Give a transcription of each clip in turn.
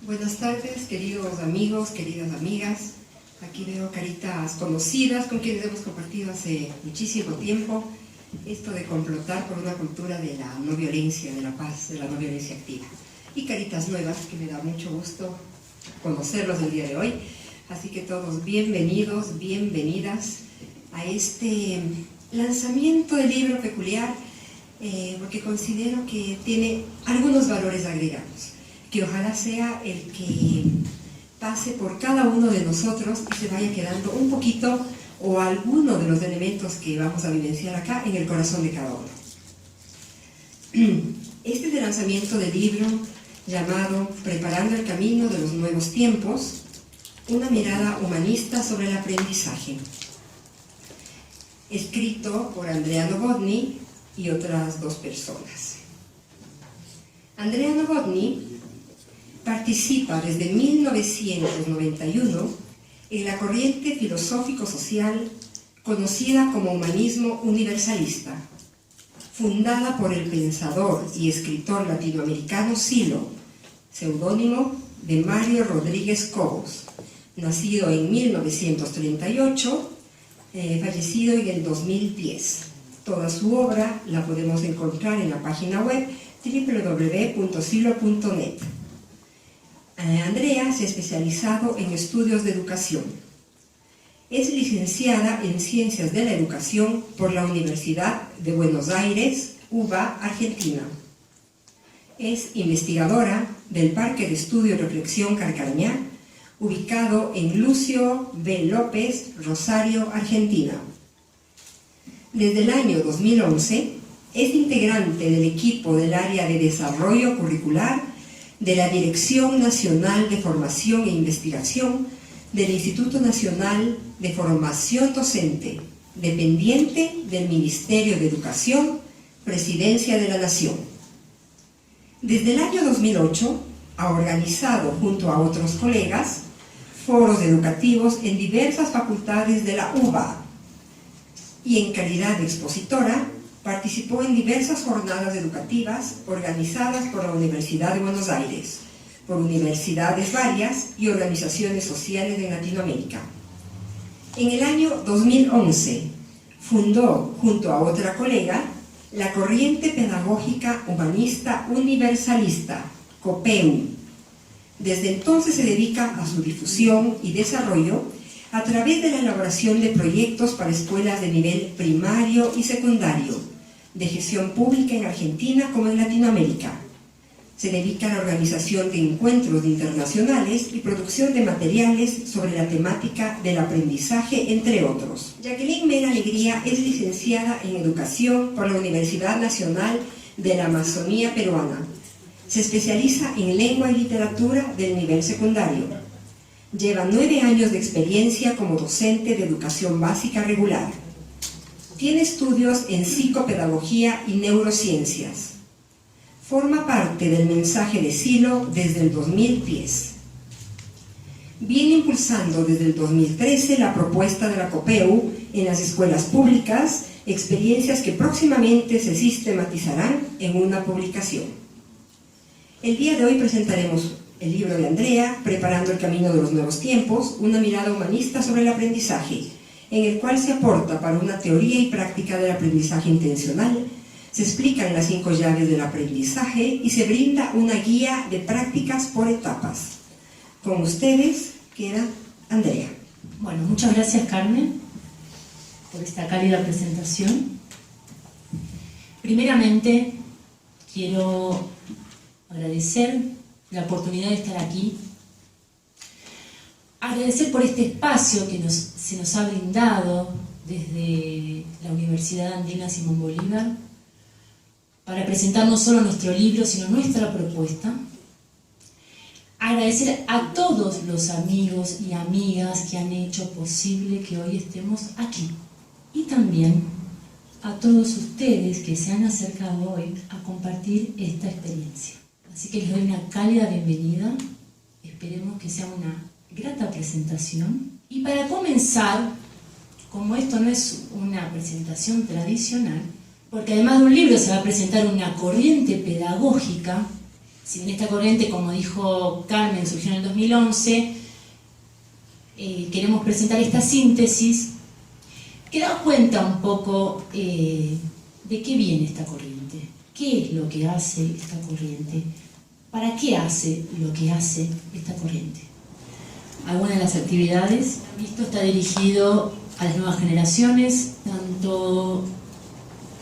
Buenas tardes, queridos amigos, queridas amigas. Aquí veo caritas conocidas con quienes hemos compartido hace muchísimo tiempo esto de complotar por una cultura de la no violencia, de la paz, de la no violencia activa. Y caritas nuevas que me da mucho gusto conocerlos el día de hoy. Así que todos bienvenidos, bienvenidas a este lanzamiento de libro peculiar, porque considero que tiene algunos valores agregados, que ojalá sea el que pase por cada uno de nosotros y se vaya quedando un poquito o alguno de los elementos que vamos a vivenciar acá en el corazón de cada uno. Este es el lanzamiento del libro llamado Preparando el camino de los nuevos tiempos, una mirada humanista sobre el aprendizaje, escrito por Andrea Novotny y otras dos personas. Andrea Novotny participa desde 1991 en la corriente filosófico-social conocida como humanismo universalista, fundada por el pensador y escritor latinoamericano Silo, seudónimo de Mario Rodríguez Cobos, nacido en 1938, fallecido en el 2010. Toda su obra la podemos encontrar en la página web www.silo.net. Andrea se ha especializado en estudios de educación. Es licenciada en Ciencias de la Educación por la Universidad de Buenos Aires, UBA, Argentina. Es investigadora del Parque de Estudio y Reflexión Carcañá, ubicado en Lucio B. López, Rosario, Argentina. Desde el año 2011 es integrante del equipo del área de desarrollo curricular de la Dirección Nacional de Formación e Investigación del Instituto Nacional de Formación Docente, dependiente del Ministerio de Educación, Presidencia de la Nación. Desde el año 2008 ha organizado junto a otros colegas foros educativos en diversas facultades de la UBA y en calidad de expositora participó en diversas jornadas educativas organizadas por la Universidad de Buenos Aires, por universidades varias y organizaciones sociales de Latinoamérica. En el año 2011 fundó, junto a otra colega, la Corriente Pedagógica Humanista Universalista, COPEU. Desde entonces se dedica a su difusión y desarrollo a través de la elaboración de proyectos para escuelas de nivel primario y secundario, de gestión pública en Argentina como en Latinoamérica. Se dedica a la organización de encuentros internacionales y producción de materiales sobre la temática del aprendizaje, entre otros. Jacqueline Mena Alegría es licenciada en Educación por la Universidad Nacional de la Amazonía Peruana. Se especializa en lengua y literatura del nivel secundario. Lleva 9 años de experiencia como docente de educación básica regular. Tiene estudios en psicopedagogía y neurociencias. Forma parte del mensaje de Silo desde el 2010. Viene impulsando desde el 2013 la propuesta de la COPEU en las escuelas públicas, experiencias que próximamente se sistematizarán en una publicación. El día de hoy presentaremos el libro de Andrea, Preparando el camino de los nuevos tiempos, una mirada humanista sobre el aprendizaje, en el cual se aporta para una teoría y práctica del aprendizaje intencional, se explican las 5 llaves del aprendizaje y se brinda una guía de prácticas por etapas. Con ustedes queda Andrea. Bueno, muchas gracias, Carmen, por esta cálida presentación. Primeramente, quiero agradecer la oportunidad de estar aquí, agradecer por este espacio que se nos ha brindado desde la Universidad Andina Simón Bolívar para presentar no solo nuestro libro, sino nuestra propuesta. Agradecer a todos los amigos y amigas que han hecho posible que hoy estemos aquí. Y también a todos ustedes que se han acercado hoy a compartir esta experiencia. Así que les doy una cálida bienvenida. Esperemos que sea una grata presentación. Y para comenzar, como esto no es una presentación tradicional, porque además de un libro se va a presentar una corriente pedagógica Si bien esta corriente, como dijo Carmen, surgió en el 2011, queremos presentar esta síntesis que da cuenta un poco de qué viene esta corriente, qué es lo que hace esta corriente, para qué hace lo que hace esta corriente. Algunas de las actividades, esto está dirigido a las nuevas generaciones, tanto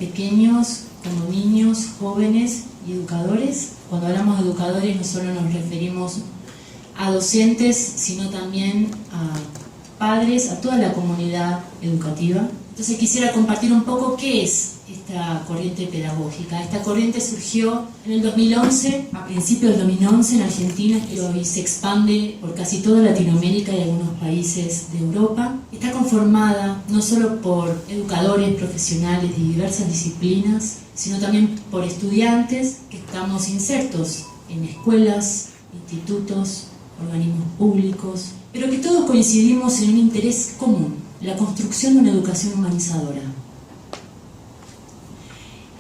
pequeños como niños, jóvenes y educadores. Cuando hablamos de educadores no solo nos referimos a docentes, sino también a padres, a toda la comunidad educativa. Entonces quisiera compartir un poco qué es esta corriente pedagógica. Esta corriente surgió en el 2011, a principios del 2011 en Argentina, y hoy se expande por casi toda Latinoamérica y algunos países de Europa. Está conformada no solo por educadores profesionales de diversas disciplinas, sino también por estudiantes que estamos insertos en escuelas, institutos, organismos públicos, pero que todos coincidimos en un interés común: la construcción de una educación humanizadora.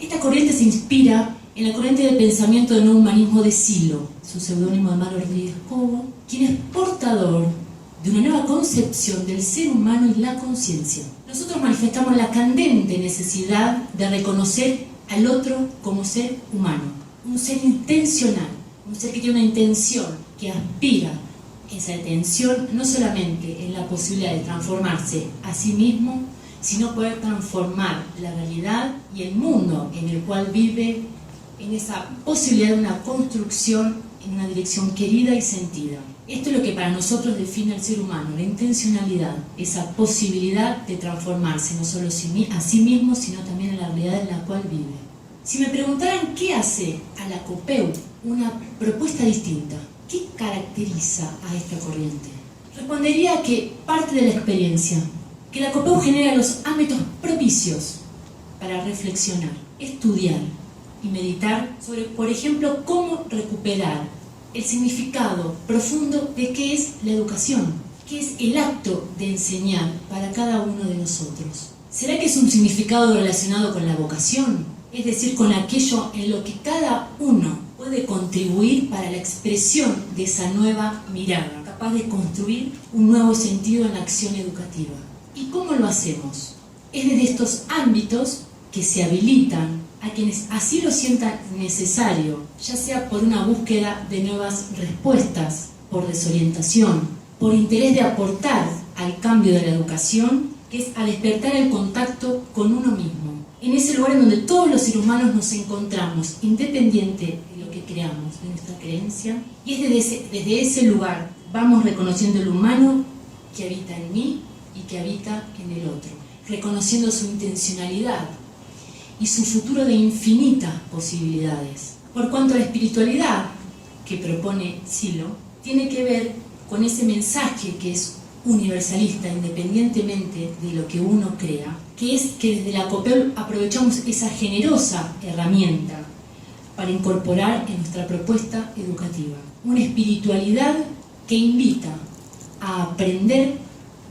Esta corriente se inspira en la corriente de pensamiento del nuevo humanismo de Silo, su seudónimo de Mario Rodríguez Cobo, quien es portador de una nueva concepción del ser humano y la conciencia. Nosotros manifestamos la candente necesidad de reconocer al otro como ser humano, un ser intencional, un ser que tiene una intención, que aspira esa intención no solamente en la posibilidad de transformarse a sí mismo, sino poder transformar la realidad y el mundo en el cual vive, en esa posibilidad de una construcción en una dirección querida y sentida. Esto es lo que para nosotros define al ser humano: la intencionalidad, esa posibilidad de transformarse no solo a sí mismo, sino también en la realidad en la cual vive. Si me preguntaran qué hace a la COPEU una propuesta distinta, ¿qué caracteriza a esta corriente? Respondería que parte de la experiencia, que la COPEU genera los ámbitos propicios para reflexionar, estudiar y meditar sobre, por ejemplo, cómo recuperar el significado profundo de qué es la educación, qué es el acto de enseñar para cada uno de nosotros. ¿Será que es un significado relacionado con la vocación? Es decir, con aquello en lo que cada uno puede contribuir para la expresión de esa nueva mirada, capaz de construir un nuevo sentido en la acción educativa. ¿Y cómo lo hacemos? Es desde estos ámbitos que se habilitan a quienes así lo sientan necesario, ya sea por una búsqueda de nuevas respuestas, por desorientación, por interés de aportar al cambio de la educación, que es a despertar el contacto con uno mismo, en ese lugar en donde todos los seres humanos nos encontramos, independiente de lo que creamos, de nuestra creencia, y es desde ese lugar vamos reconociendo el humano que habita en mí y que habita en el otro, reconociendo su intencionalidad y su futuro de infinitas posibilidades. Por cuanto a la espiritualidad que propone Silo, tiene que ver con ese mensaje que es universalista, independientemente de lo que uno crea, que es que desde la COPEU aprovechamos esa generosa herramienta para incorporar en nuestra propuesta educativa una espiritualidad que invita a aprender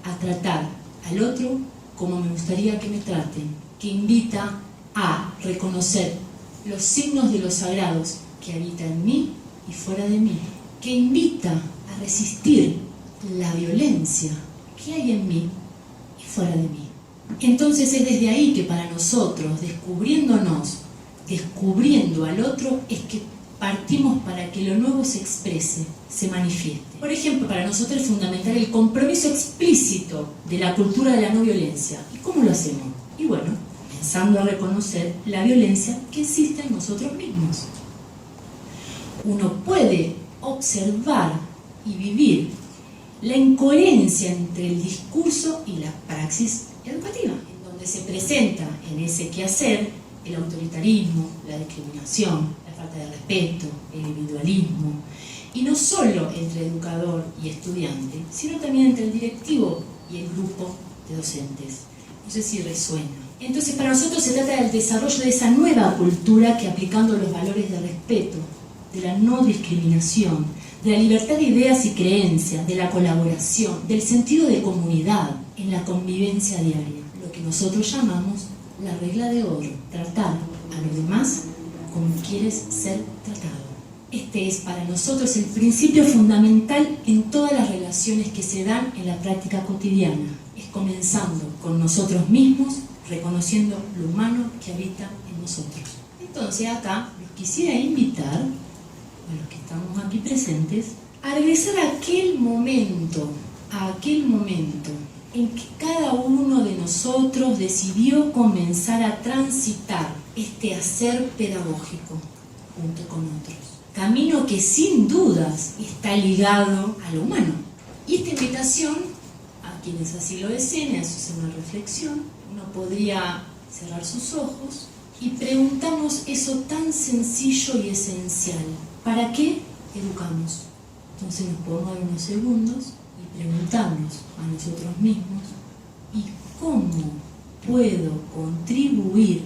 a tratar al otro como me gustaría que me traten, que invita a reconocer los signos de los sagrados que habitan en mí y fuera de mí, que invita a resistir la violencia que hay en mí y fuera de mí. Entonces es desde ahí que para nosotros, descubriéndonos, descubriendo al otro, es que partimos para que lo nuevo se exprese, se manifieste. Por ejemplo, para nosotros es fundamental el compromiso explícito de la cultura de la no violencia. ¿Y cómo lo hacemos? Y bueno, comenzando a reconocer la violencia que existe en nosotros mismos. Uno puede observar y vivir la incoherencia entre el discurso y la praxis educativa, en donde se presenta en ese quehacer el autoritarismo, la discriminación, la falta de respeto, el individualismo, y no solo entre educador y estudiante, sino también entre el directivo y el grupo de docentes. No sé si resuena. Entonces, para nosotros se trata del desarrollo de esa nueva cultura que, aplicando los valores de respeto, de la no discriminación, de la libertad de ideas y creencias, de la colaboración, del sentido de comunidad en la convivencia diaria, lo que nosotros llamamos la regla de oro: tratar a los demás como quieres ser tratado. Este es para nosotros el principio fundamental en todas las relaciones que se dan en la práctica cotidiana. Es comenzando con nosotros mismos, reconociendo lo humano que habita en nosotros. Entonces acá los quisiera invitar, a los que estamos aquí presentes, a regresar a aquel momento en que cada uno de nosotros decidió comenzar a transitar este hacer pedagógico junto con otros. Camino que sin dudas está ligado a lo humano. Y esta invitación, a quienes así lo deseen, a hacer una reflexión, uno podría cerrar sus ojos y preguntarnos eso tan sencillo y esencial. ¿Para qué educamos? Entonces nos podemos dar unos segundos y preguntarnos a nosotros mismos: ¿y cómo puedo contribuir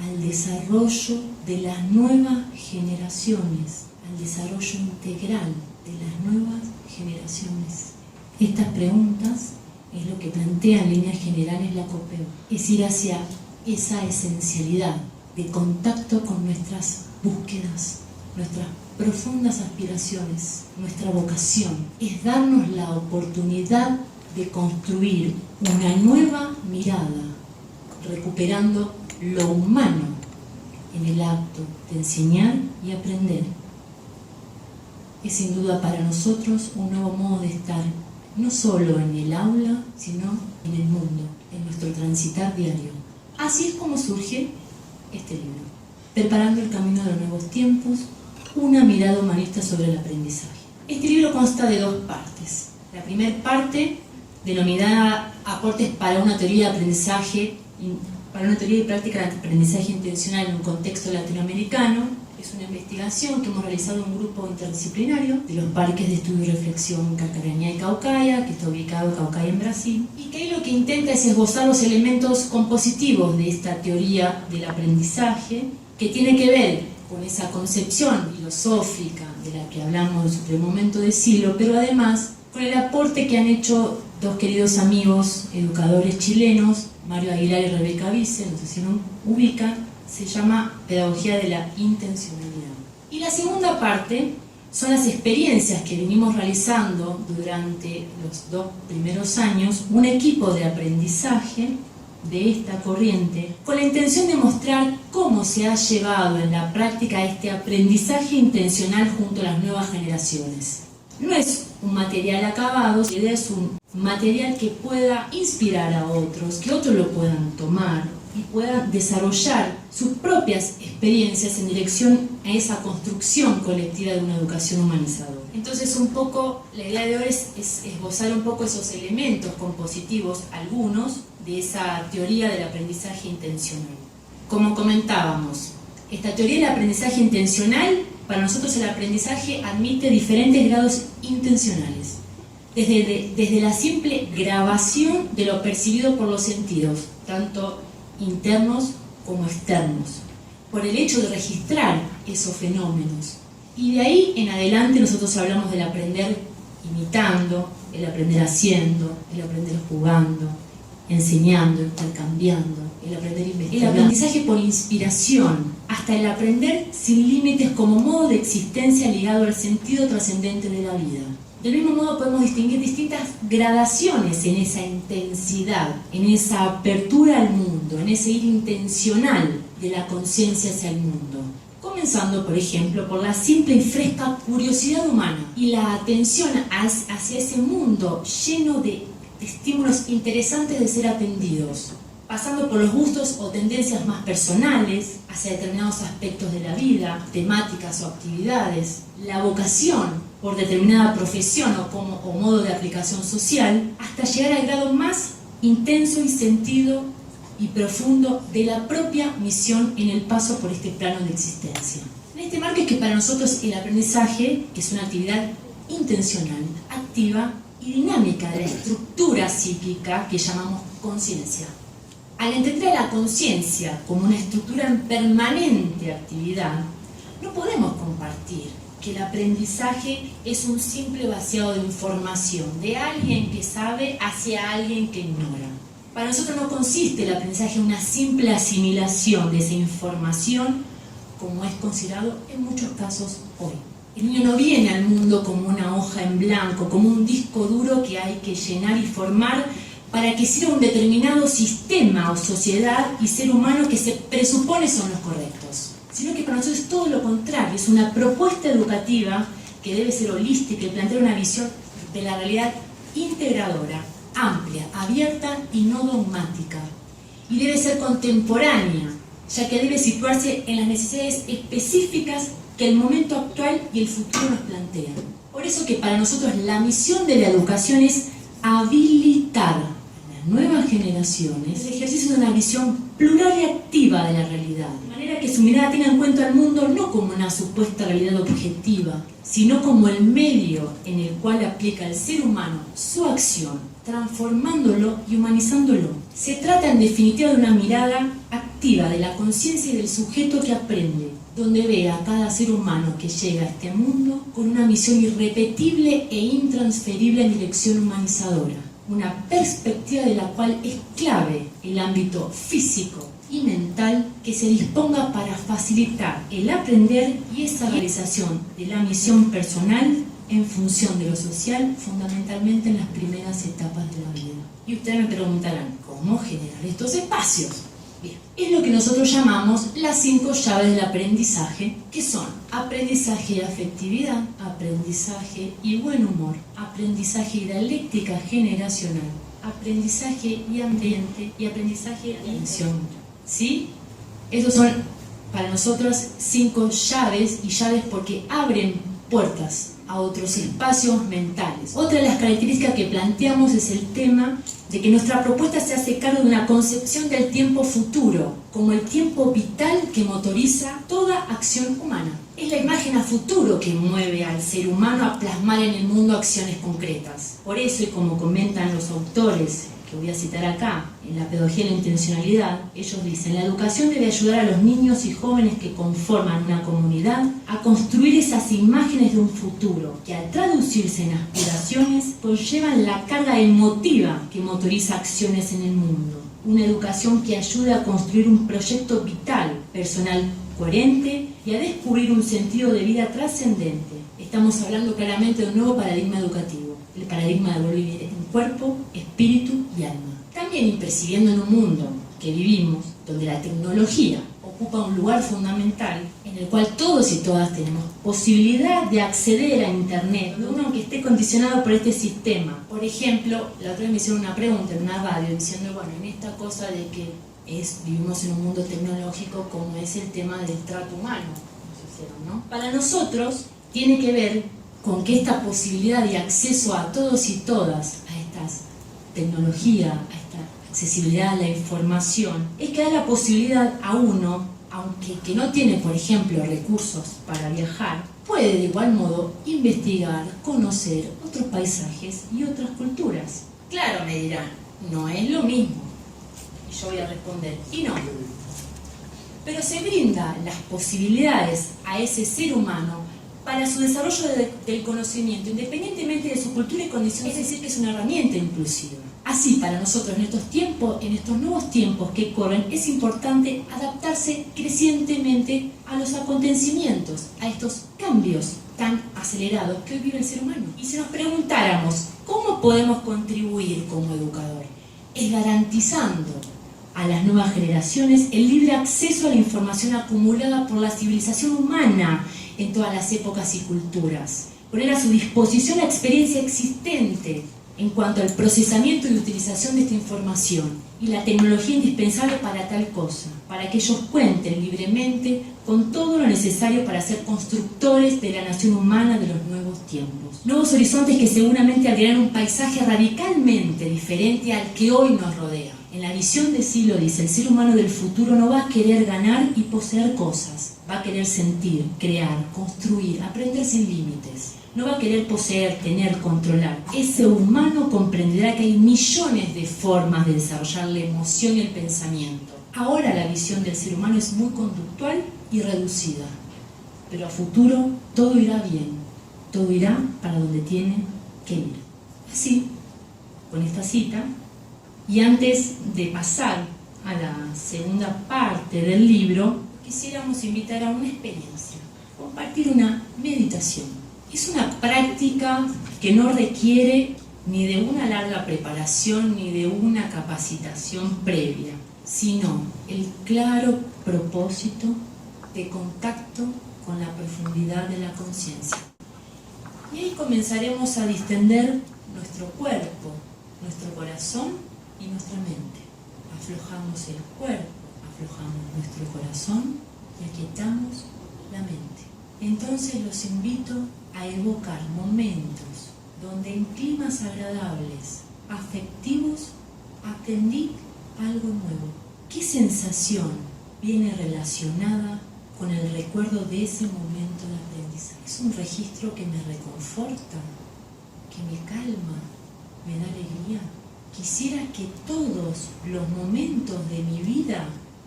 al desarrollo de las nuevas generaciones, al desarrollo integral de las nuevas generaciones? Estas preguntas es lo que plantea en líneas generales la COPEU, es ir hacia esa esencialidad de contacto con nuestras búsquedas, nuestras profundas aspiraciones, nuestra vocación. Es darnos la oportunidad de construir una nueva mirada, recuperando lo humano en el acto de enseñar y aprender. Es sin duda para nosotros un nuevo modo de estar, no solo en el aula, sino en el mundo, en nuestro transitar diario. Así es como surge este libro, Preparando el camino de los nuevos tiempos, una mirada humanista sobre el aprendizaje. Este libro consta de dos partes. La primera parte, denominada Aportes para una teoría de aprendizaje, para una teoría y práctica de aprendizaje intencional en un contexto latinoamericano, es una investigación que hemos realizado en un grupo interdisciplinario de los parques de estudio y reflexión Carcarañá y Caucaia, que está ubicado en Caucaia, en Brasil, y que ahí lo que intenta es esbozar los elementos compositivos de esta teoría del aprendizaje, que tiene que ver con esa concepción filosófica de la que hablamos en su primer momento de Silo, pero además con el aporte que han hecho dos queridos amigos educadores chilenos, Mario Aguilar y Rebeca Vice, no sé si lo ubican. Se llama Pedagogía de la Intencionalidad. Y la segunda parte son las experiencias que venimos realizando durante los 2 primeros años, un equipo de aprendizaje de esta corriente, con la intención de mostrar cómo se ha llevado en la práctica este aprendizaje intencional junto a las nuevas generaciones. No es un material acabado, la idea es un material que pueda inspirar a otros, que otros lo puedan tomar y puedan desarrollar sus propias experiencias en dirección a esa construcción colectiva de una educación humanizadora. Entonces un poco, la idea de hoy es esbozar un poco esos elementos compositivos, algunos, de esa teoría del aprendizaje intencional. Como comentábamos, esta teoría del aprendizaje intencional, para nosotros el aprendizaje admite diferentes grados intencionales. Desde la simple grabación de lo percibido por los sentidos, tanto internos como externos, por el hecho de registrar esos fenómenos. Y de ahí en adelante nosotros hablamos del aprender imitando, el aprender haciendo, el aprender jugando, enseñando, intercambiando, el aprender investigando. El aprendizaje por inspiración, hasta el aprender sin límites como modo de existencia ligado al sentido trascendente de la vida. Del mismo modo podemos distinguir distintas gradaciones en esa intensidad, en esa apertura al mundo, en ese ir intencional de la conciencia hacia el mundo. Comenzando, por ejemplo, por la simple y fresca curiosidad humana y la atención hacia ese mundo lleno de estímulos interesantes de ser atendidos, pasando por los gustos o tendencias más personales hacia determinados aspectos de la vida, temáticas o actividades, la vocación por determinada profesión o modo de aplicación social, hasta llegar al grado más intenso y sentido y profundo de la propia misión en el paso por este plano de existencia. En este marco es que para nosotros el aprendizaje, que es una actividad intencional, activa y dinámica de la estructura psíquica que llamamos conciencia. Al entender a la conciencia como una estructura en permanente actividad, no podemos compartir que el aprendizaje es un simple vaciado de información de alguien que sabe hacia alguien que ignora. Para nosotros no consiste el aprendizaje en una simple asimilación de esa información, como es considerado en muchos casos hoy. El niño no viene al mundo como una hoja en blanco, como un disco duro que hay que llenar y formar para que sirva un determinado sistema o sociedad y ser humano que se presupone son los correctos. Sino que para nosotros es todo lo contrario, es una propuesta educativa que debe ser holística y plantear una visión de la realidad integradora, amplia, abierta y no dogmática. Y debe ser contemporánea, ya que debe situarse en las necesidades específicas que el momento actual y el futuro nos plantean. Por eso que para nosotros la misión de la educación es habilitar a las nuevas generaciones el ejercicio de una visión plural y activa de la realidad, de manera que su mirada tenga en cuenta al mundo no como una supuesta realidad objetiva, sino como el medio en el cual aplica el ser humano su acción, transformándolo y humanizándolo. Se trata en definitiva de una mirada activa de la conciencia y del sujeto que aprende, donde ve a cada ser humano que llega a este mundo con una misión irrepetible e intransferible en dirección humanizadora, una perspectiva de la cual es clave el ámbito físico y mental que se disponga para facilitar el aprender y esa realización de la misión personal en función de lo social, fundamentalmente en las primeras etapas de la vida. Y ustedes me preguntarán, ¿cómo generar estos espacios? Bien, es lo que nosotros llamamos las 5 llaves del aprendizaje, que son aprendizaje y afectividad, aprendizaje y buen humor, aprendizaje y dialéctica generacional, aprendizaje y ambiente y aprendizaje y atención. ¿Sí? Estos son para nosotros 5 llaves, y llaves porque abren puertas a otros espacios mentales. Otra de las características que planteamos es el tema de que nuestra propuesta se hace cargo de una concepción del tiempo futuro, como el tiempo vital que motoriza toda acción humana. Es la imagen a futuro que mueve al ser humano a plasmar en el mundo acciones concretas. Por eso, y como comentan los autores, que voy a citar acá, en la pedagogía de la intencionalidad, ellos dicen: la educación debe ayudar a los niños y jóvenes que conforman una comunidad a construir esas imágenes de un futuro que, al traducirse en aspiraciones, conllevan la carga emotiva que motoriza acciones en el mundo. Una educación que ayude a construir un proyecto vital, personal coherente y a descubrir un sentido de vida trascendente. Estamos hablando claramente de un nuevo paradigma educativo, el paradigma de vivir en cuerpo, espíritu y alma. También, y percibiendo en un mundo que vivimos, donde la tecnología ocupa un lugar fundamental, en el cual todos y todas tenemos posibilidad de acceder a Internet, uno aunque esté condicionado por este sistema. Por ejemplo, la otra vez me hicieron una pregunta en una radio diciendo, bueno, en esta cosa de que vivimos en un mundo tecnológico, como es el tema del trato humano, ¿no? Para nosotros tiene que ver con que esta posibilidad de acceso a todos y todas a estas tecnologías, a esta accesibilidad a la información, es que da la posibilidad a uno, aunque que no tiene, por ejemplo, recursos para viajar, puede de igual modo investigar, conocer otros paisajes y otras culturas. Claro, me dirán, no es lo mismo. Y yo voy a responder, y no. Pero se brinda las posibilidades a ese ser humano para su desarrollo del conocimiento, independientemente de su cultura y condiciones, es decir, que es una herramienta inclusiva. Así, para nosotros en estos tiempos, en estos nuevos tiempos que corren, es importante adaptarse crecientemente a los acontecimientos, a estos cambios tan acelerados que hoy vive el ser humano. Y si nos preguntáramos, ¿cómo podemos contribuir como educador? Es garantizando a las nuevas generaciones el libre acceso a la información acumulada por la civilización humana en todas las épocas y culturas. Poner a su disposición la experiencia existente en cuanto al procesamiento y utilización de esta información y la tecnología indispensable para tal cosa, para que ellos cuenten libremente con todo lo necesario para ser constructores de la nación humana de los nuevos tiempos. Nuevos horizontes que seguramente abrirán un paisaje radicalmente diferente al que hoy nos rodea. En la visión de Silo dice, el ser humano del futuro no va a querer ganar y poseer cosas, va a querer sentir, crear, construir, aprender sin límites. No va a querer poseer, tener, controlar. Ese humano comprenderá que hay millones de formas de desarrollar la emoción y el pensamiento. Ahora la visión del ser humano es muy conductual y reducida, pero a futuro todo irá bien, todo irá para donde tiene que ir. Así, con esta cita, y antes de pasar a la segunda parte del libro, quisiéramos invitar a una experiencia. compartir una meditación. Es una práctica que no requiere ni de una larga preparación ni de una capacitación previa, sino el claro propósito de contacto con la profundidad de la conciencia. Y ahí comenzaremos a distender nuestro cuerpo, nuestro corazón y nuestra mente. Aflojamos el cuerpo, aflojamos nuestro corazón y aquietamos la mente. Entonces los invito a evocar momentos donde en climas agradables, afectivos, aprendí algo nuevo. ¿Qué sensación viene relacionada con el recuerdo de ese momento de aprendizaje? Es un registro que me reconforta, que me calma, me da alegría. Quisiera que todos los momentos de mi vida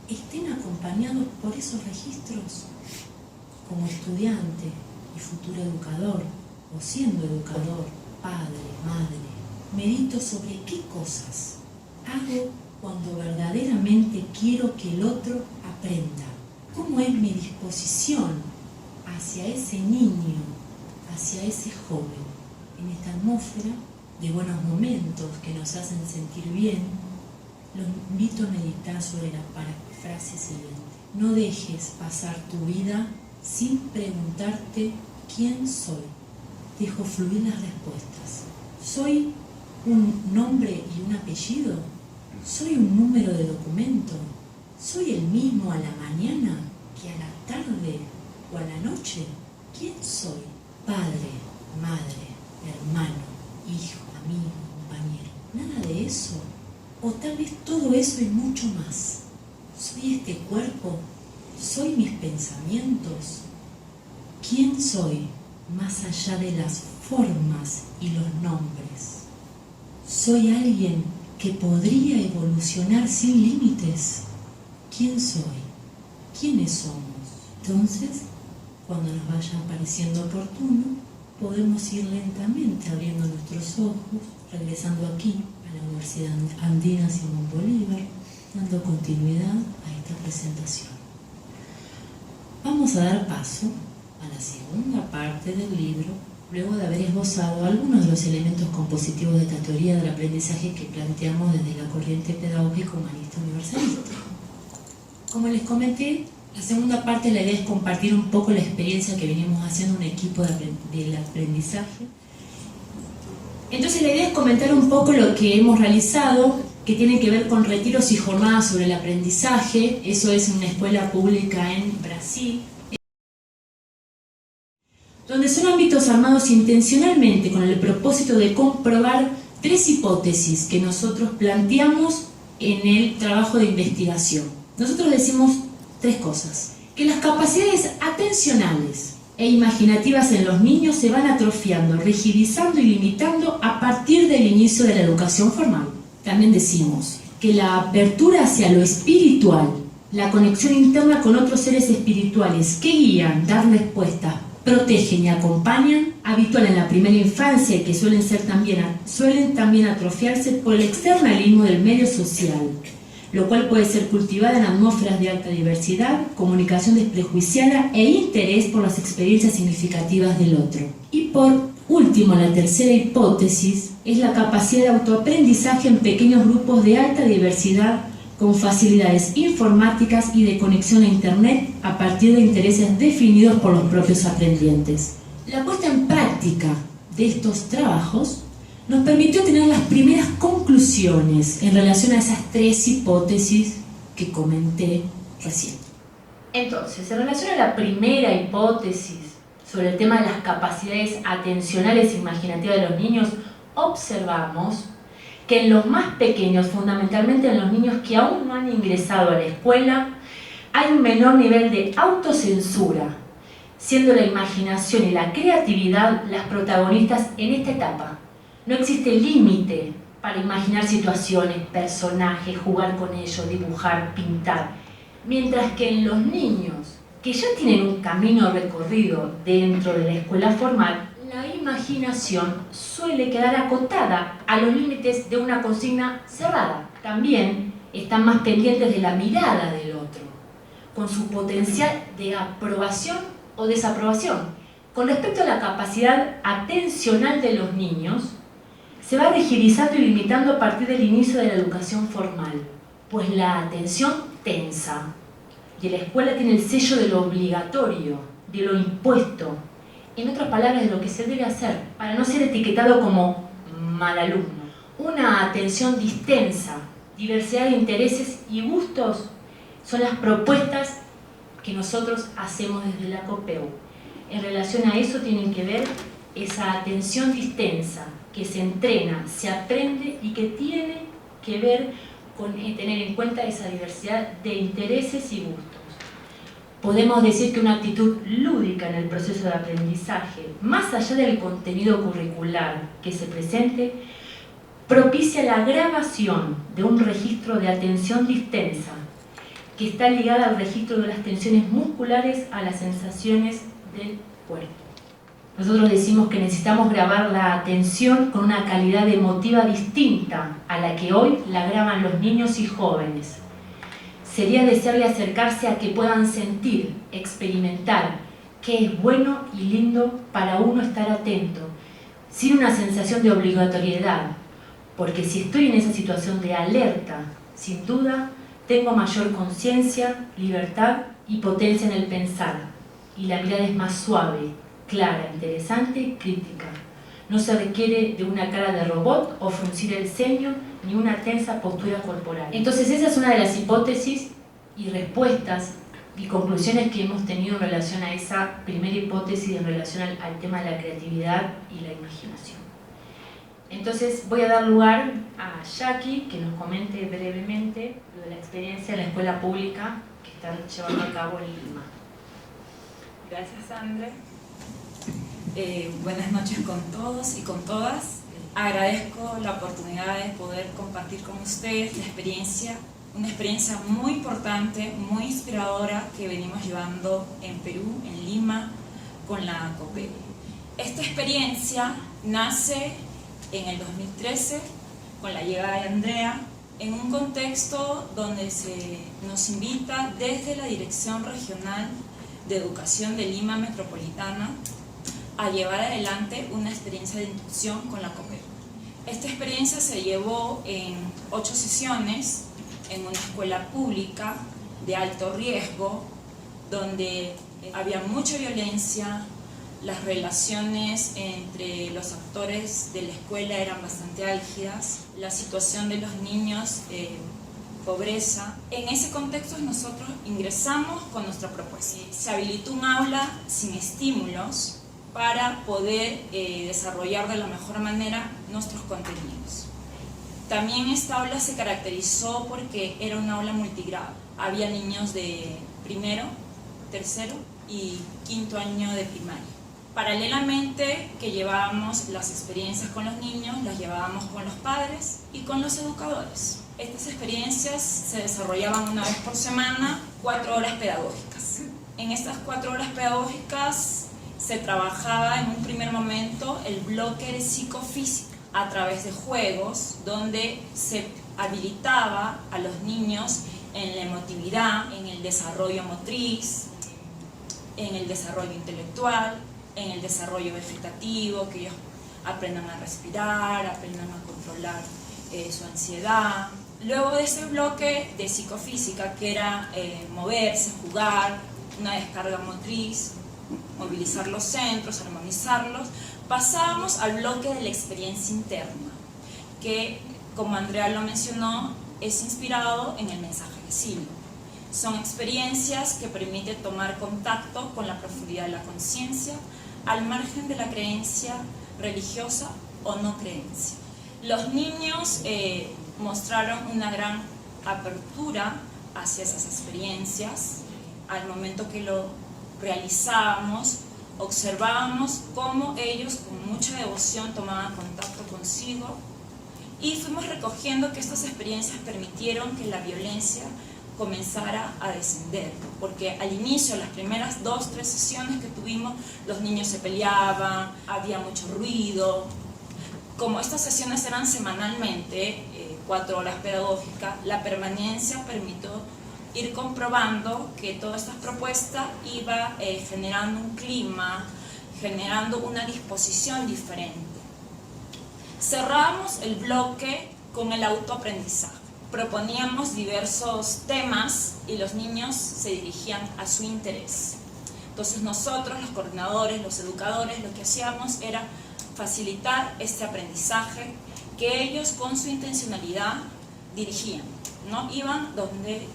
estén acompañados por esos registros. Como estudiante y futuro educador, o siendo educador, padre, madre, medito sobre qué cosas hago cuando verdaderamente quiero que el otro aprenda. ¿Cómo es mi disposición hacia ese niño, hacia ese joven? En esta atmósfera de buenos momentos que nos hacen sentir bien, los invito a meditar sobre la frase siguiente. No dejes pasar tu vida sin preguntarte quién soy. Dejo fluir las respuestas. ¿Soy un nombre y un apellido? ¿Soy un número de documento? ¿Soy el mismo a la mañana que a la tarde o a la noche? ¿Quién soy? Padre, madre, hermano, hijo, amigo, compañero. Nada de eso. O tal vez todo eso y mucho más. ¿Soy este cuerpo? ¿Soy mis pensamientos? ¿Quién soy más allá de las formas y los nombres? ¿Soy alguien que podría evolucionar sin límites? ¿Quién soy? ¿Quiénes somos? Entonces, cuando nos vaya pareciendo oportuno, podemos ir lentamente abriendo nuestros ojos, regresando aquí a la Universidad Andina Simón Bolívar, dando continuidad a esta presentación. Vamos a dar paso a la segunda parte del libro, luego de haber esbozado algunos de los elementos compositivos de esta teoría del aprendizaje que planteamos desde la corriente pedagógica humanista universalista. Como les comenté, la segunda parte, la idea es compartir un poco la experiencia que venimos haciendo un equipo del aprendizaje. Entonces la idea es comentar un poco lo que hemos realizado, que tiene que ver con retiros y jornadas sobre el aprendizaje. Eso es en una escuela pública en Brasil, donde son ámbitos armados intencionalmente con el propósito de comprobar tres hipótesis que nosotros planteamos en el trabajo de investigación. Nosotros decimos tres cosas: que las capacidades atencionales e imaginativas en los niños se van atrofiando, rigidizando y limitando a partir del inicio de la educación formal. También decimos que la apertura hacia lo espiritual, la conexión interna con otros seres espirituales que guían, dan respuestas, protegen y acompañan, habitual en la primera infancia y que suelen también atrofiarse por el externalismo del medio social, lo cual puede ser cultivada en atmósferas de alta diversidad, comunicación desprejuiciada e interés por las experiencias significativas del otro. Y por último, la tercera hipótesis es la capacidad de autoaprendizaje en pequeños grupos de alta diversidad con facilidades informáticas y de conexión a Internet a partir de intereses definidos por los propios aprendientes. La puesta en práctica de estos trabajos nos permitió tener las primeras conclusiones en relación a esas tres hipótesis que comenté recién. Entonces, en relación a la primera hipótesis sobre el tema de las capacidades atencionales e imaginativas de los niños, observamos que en los más pequeños, fundamentalmente en los niños que aún no han ingresado a la escuela, hay un menor nivel de autocensura, siendo la imaginación y la creatividad las protagonistas en esta etapa. No existe límite para imaginar situaciones, personajes, jugar con ellos, dibujar, pintar. Mientras que en los niños que ya tienen un camino recorrido dentro de la escuela formal, la imaginación suele quedar acotada a los límites de una consigna cerrada. También están más pendientes de la mirada del otro, con su potencial de aprobación o desaprobación. Con respecto a la capacidad atencional de los niños, se va rigidizando y limitando a partir del inicio de la educación formal, pues la atención tensa, y la escuela tiene el sello de lo obligatorio, de lo impuesto, en otras palabras, de lo que se debe hacer, para no ser etiquetado como mal alumno. Una atención distensa, diversidad de intereses y gustos son las propuestas que nosotros hacemos desde la COPEU. En relación a eso tienen que ver esa atención distensa, que se entrena, se aprende y que tiene que ver con tener en cuenta esa diversidad de intereses y gustos. Podemos decir que una actitud lúdica en el proceso de aprendizaje, más allá del contenido curricular que se presente, propicia la grabación de un registro de atención distensa, que está ligada al registro de las tensiones musculares a las sensaciones del cuerpo. Nosotros decimos que necesitamos grabar la atención con una calidad emotiva distinta a la que hoy la graban los niños y jóvenes. Sería deseable acercarse a que puedan sentir, experimentar qué es bueno y lindo para uno estar atento, sin una sensación de obligatoriedad, porque si estoy en esa situación de alerta, sin duda, tengo mayor conciencia, libertad y potencia en el pensar, y la mirada es más suave, clara, interesante y crítica. No se requiere de una cara de robot o fruncir el ceño ni una tensa postura corporal. Entonces esa es una de las hipótesis y respuestas y conclusiones que hemos tenido en relación a esa primera hipótesis en relación al tema de la creatividad y la imaginación. Entonces voy a dar lugar a Jackie que nos comente brevemente lo de la experiencia en la escuela pública que están llevando a cabo en Lima. Gracias, Andre. Buenas noches con todos y con todas. Agradezco la oportunidad de poder compartir con ustedes la experiencia, una experiencia muy importante, muy inspiradora que venimos llevando en Perú, en Lima, con la COPEU. Esta experiencia nace en el 2013 con la llegada de Andrea, en un contexto donde se nos invita desde la Dirección Regional de Educación de Lima Metropolitana a llevar adelante una experiencia de inducción con la COPEU. Esta experiencia se llevó en 8 sesiones en una escuela pública de alto riesgo, donde había mucha violencia, las relaciones entre los actores de la escuela eran bastante álgidas, la situación de los niños, pobreza. En ese contexto nosotros ingresamos con nuestra propuesta. Se habilitó un aula sin estímulos para poder desarrollar de la mejor manera nuestros contenidos. También esta aula se caracterizó porque era una aula multigrado. Había niños de primero, tercero y quinto año de primaria. Paralelamente que llevábamos las experiencias con los niños, las llevábamos con los padres y con los educadores. Estas experiencias se desarrollaban una vez por semana, 4 horas pedagógicas. En estas 4 horas pedagógicas se trabajaba en un primer momento el bloque de psicofísica a través de juegos donde se habilitaba a los niños en la emotividad, en el desarrollo motriz, en el desarrollo intelectual, en el desarrollo vegetativo, que ellos aprendan a respirar, aprendan a controlar su ansiedad. Luego de ese bloque de psicofísica, que era moverse, jugar, una descarga motriz, movilizar los centros, armonizarlos, pasábamos al bloque de la experiencia interna, que, como Andrea lo mencionó, es inspirado en el mensaje de Silvio. Son experiencias que permiten tomar contacto con la profundidad de la conciencia, al margen de la creencia religiosa o no creencia. Los niños mostraron una gran apertura hacia esas experiencias. Al momento que lo realizábamos, observábamos cómo ellos con mucha devoción tomaban contacto consigo y fuimos recogiendo que estas experiencias permitieron que la violencia comenzara a descender, porque al inicio, las primeras 2-3 sesiones que tuvimos, los niños se peleaban, había mucho ruido. Como estas sesiones eran semanalmente, 4 horas pedagógicas, la permanencia permitió ir comprobando que toda esta propuesta iba generando un clima, generando una disposición diferente. Cerramos el bloque con el autoaprendizaje. Proponíamos diversos temas y los niños se dirigían a su interés. Entonces nosotros, los coordinadores, los educadores, lo que hacíamos era facilitar este aprendizaje que ellos con su intencionalidad dirigían, ¿no? Iban donde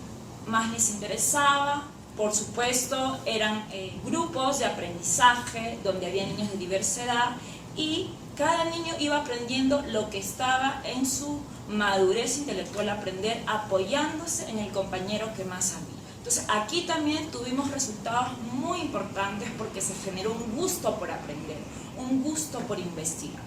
más les interesaba. Por supuesto, eran grupos de aprendizaje donde había niños de diversa edad y cada niño iba aprendiendo lo que estaba en su madurez intelectual aprender, apoyándose en el compañero que más sabía. Entonces, aquí también tuvimos resultados muy importantes porque se generó un gusto por aprender, un gusto por investigar.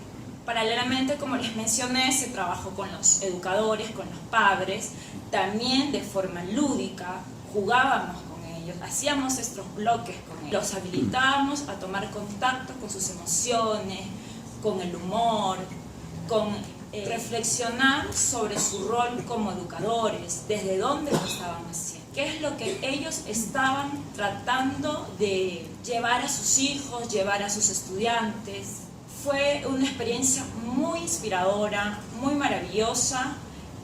Paralelamente, como les mencioné, se trabajó con los educadores, con los padres, también de forma lúdica, jugábamos con ellos, hacíamos estos bloques con ellos, los habilitábamos a tomar contacto con sus emociones, con el humor, con reflexionar sobre su rol como educadores, desde dónde lo estaban haciendo, qué es lo que ellos estaban tratando de llevar a sus hijos, llevar a sus estudiantes. Fue una experiencia muy inspiradora, muy maravillosa,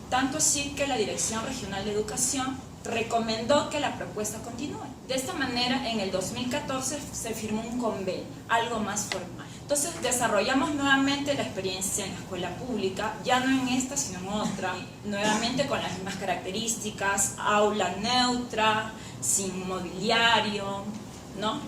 tanto así que la Dirección Regional de Educación recomendó que la propuesta continúe. De esta manera, en el 2014 se firmó un convenio, algo más formal. Entonces desarrollamos nuevamente la experiencia en la escuela pública, ya no en esta sino en otra, nuevamente con las mismas características, aula neutra, sin mobiliario, ¿no?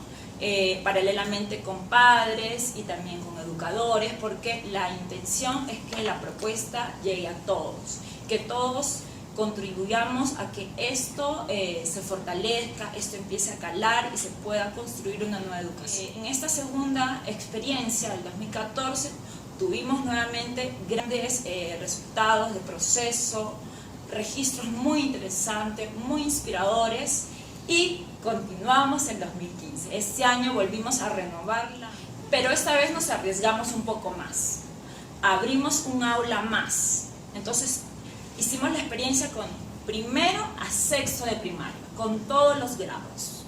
Paralelamente con padres y también con educadores, porque la intención es que la propuesta llegue a todos, que todos contribuyamos a que esto se fortalezca, esto empiece a calar y se pueda construir una nueva educación. En esta segunda experiencia, del 2014, tuvimos nuevamente grandes resultados de proceso, registros muy interesantes, muy inspiradores y continuamos en 2015. Este año volvimos a renovarla, pero esta vez nos arriesgamos un poco más. Abrimos un aula más. Entonces, hicimos la experiencia con primero a sexto de primaria, con todos los grados.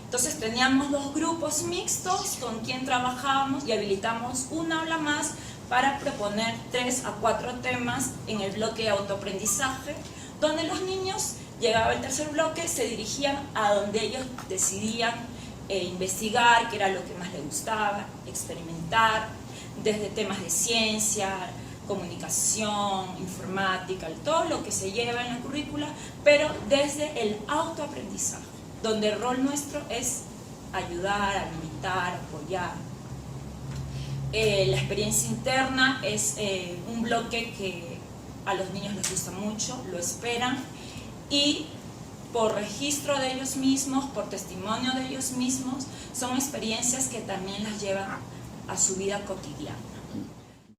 Entonces teníamos dos grupos mixtos con quien trabajábamos y habilitamos un aula más para proponer 3 a 4 temas en el bloque de autoaprendizaje, donde los niños, llegaba el tercer bloque, se dirigían a donde ellos decidían investigar, qué era lo que más les gustaba, experimentar, desde temas de ciencia, comunicación, informática, todo lo que se lleva en la currícula, pero desde el autoaprendizaje, donde el rol nuestro es ayudar, habilitar, apoyar. La experiencia interna es un bloque que a los niños les gusta mucho, lo esperan, y por registro de ellos mismos, por testimonio de ellos mismos, son experiencias que también las llevan a su vida cotidiana.